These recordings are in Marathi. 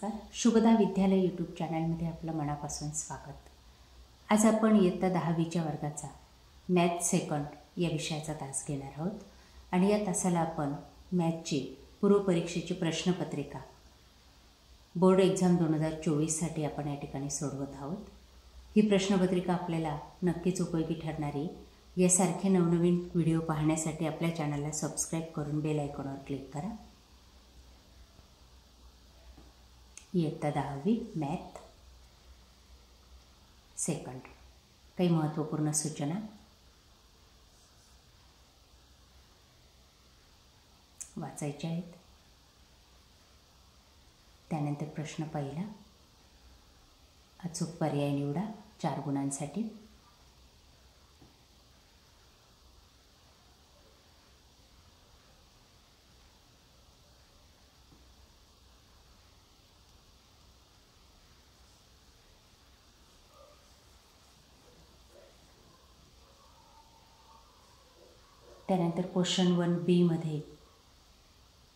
नमस्कार. शुभदा विद्यालय यूट्यूब चॅनलमध्ये आपलं मनापासून स्वागत. आज आपण इयत्ता 10वीच्या वर्गाचा मॅथ सेकंड या विषयाचा तास घेणार आहोत आणि या तासाला आपण मॅथची पूर्वपरीक्षेची प्रश्नपत्रिका बोर्ड एक्झाम 2024साठी आपण या ठिकाणी सोडवत आहोत. ही प्रश्नपत्रिका आपल्याला नक्कीच उपयोगी ठरणारी. यासारखे नवनवीन व्हिडिओ पाहण्यासाठी आपल्या चॅनलला सबस्क्राईब करून बेल आयकॉनवर क्लिक करा. इयत्ता 10वी मॅथ सेकंड. काही महत्त्वपूर्ण सूचना. वाचायच्या आहेत. त्यानंतर प्रश्न पहिला. अचूक पर्याय निवडा 4 गुणांसाठी. त्यानंतर क्वेश्चन 1B मध्ये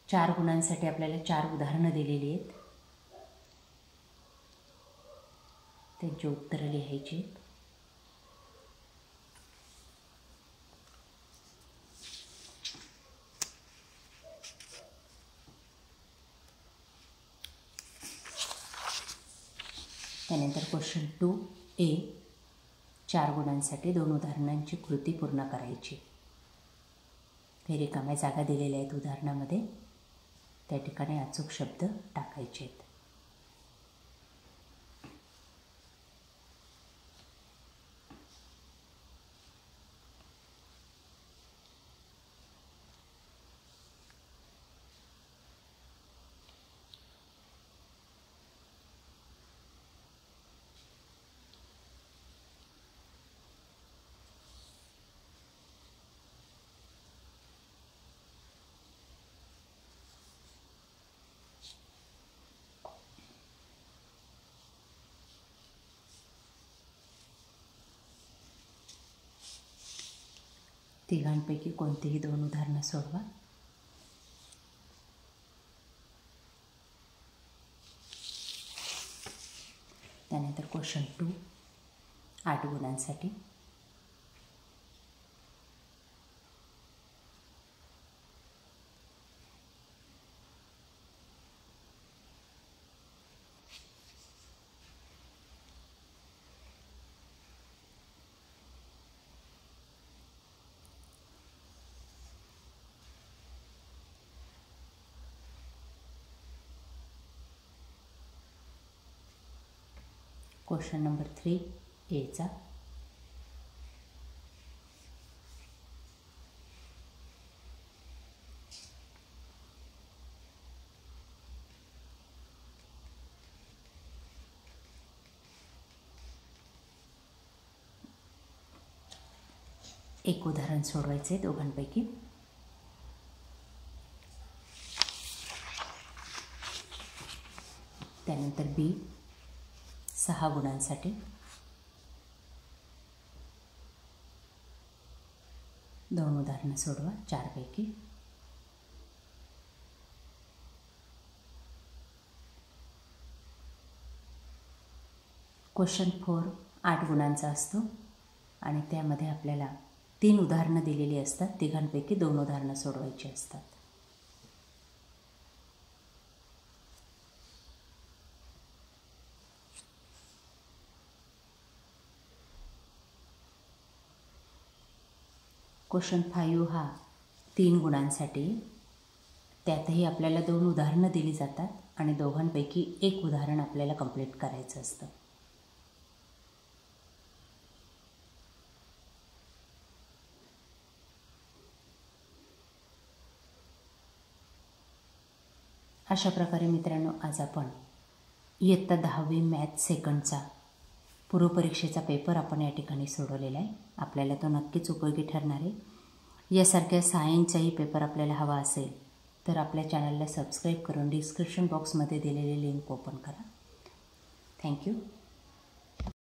4 गुणांसाठी आपल्याला 4 उदाहरणं दिलेली आहेत. त्यांची उत्तरं लिहायची. त्यानंतर क्वेश्चन 2A 4 गुणांसाठी 2 उदाहरणांची कृती पूर्ण करायची. काही रिकाम्या जागा दिलेल्या आहेत उदाहरणामध्ये. त्या ठिकाणी अचूक शब्द टाकायचे आहेत. तिघांपैकी कोणतेही 2 उदाहरणं सोडवा. त्यानंतर क्वेश्चन 2 8 गुणांसाठी. क्वेश्चन नंबर 3A चा. एक उदाहरण सोडवायचे दोघांपैकी. त्यानंतर B 6 गुणांसाठी. 2 उदाहरणं सोडवा 4 पैकी. क्वेश्चन 4 8 गुणांचा असतो आणि त्यामध्ये आपल्याला 3 उदाहरणं दिलेली असतात. तिघांपैकी 2 उदाहरणं सोडवायची असतात. क्वेश्चन 5 हा 3 गुणांसाठी. त्यातही आपल्याला 2 उदाहरणं दिली जातात आणि दोघांपैकी 1 उदाहरण आपल्याला कंप्लीट करायचं असतं. अशा प्रकारे मित्रांनो आज आपण इयत्ता 10वी मॅथ सेकंडचा पूर्वपरीक्षेचा पेपर आपण या ठिकाणी सोडवलेला आहे. आपल्याला तो नक्कीच उपयोगी ठरणार आहे. यासारख्या सायन्सचाही पेपर आपल्याला हवा असेल तर आपल्या चॅनलला सबस्क्राईब करून डिस्क्रिप्शन बॉक्समध्ये दिलेली लिंक ओपन करा. थँक्यू.